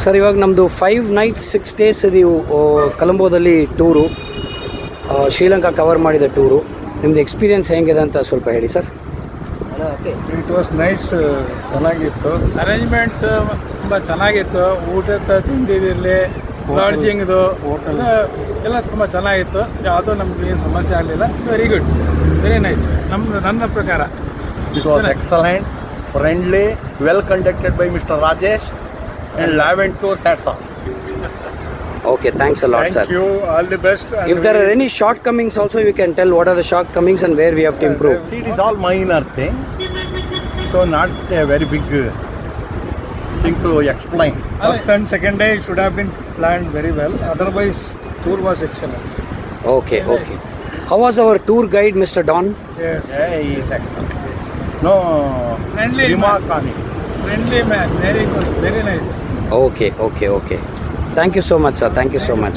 Sir ಇವಾಗ ನಮ್ಮದು 5 nights 6 days ಇದೀವು ಕೊಲಂಬೋದಲ್ಲಿ tour, Sri Lanka cover ಮಾಡಿದ ಟೂರು. ನಿಮ್ಮದು ಎಕ್ಸ್ಪೀರಿಯನ್ಸ್ ಹೆಂಗಿದೆ ಅಂತ ಸ್ವಲ್ಪ ಹೇಳಿ ಸರ್. ಇಟ್ ವಾಸ್ ನೈಸ್, ಚೆನ್ನಾಗಿತ್ತು. ಅರೇಂಜ್ಮೆಂಟ್ಸ್ ತುಂಬ ಚೆನ್ನಾಗಿತ್ತು. ಊಟದ ತಿಂಡಿಯಲ್ಲಿ ಲಾಡ್ಜಿಂಗ್ದು ಎಲ್ಲ ತುಂಬ ಚೆನ್ನಾಗಿತ್ತು. ಯಾವುದೂ ನಮ್ಗೆ ಏನು ಸಮಸ್ಯೆ ಆಗಲಿಲ್ಲ. Very good, very nice. ನನ್ನ ಪ್ರಕಾರ it was excellent, friendly, well conducted by mister Rajesh and Lavent Tours, hats off. Okay, thanks a lot, sir. Thank you, all the best. If there are any shortcomings also, you can tell what are the shortcomings and where we have to improve. See, it is all minor thing, so not a very big thing to explain. First and second day should have been planned very well. Otherwise, tour was excellent. Okay. How was our tour guide, Mr. Don? Yes. Yeah, he is excellent. No Friendly remark on it. Friendly man, very good, very nice. Okay. Thank you so much, sir. Thank you so much.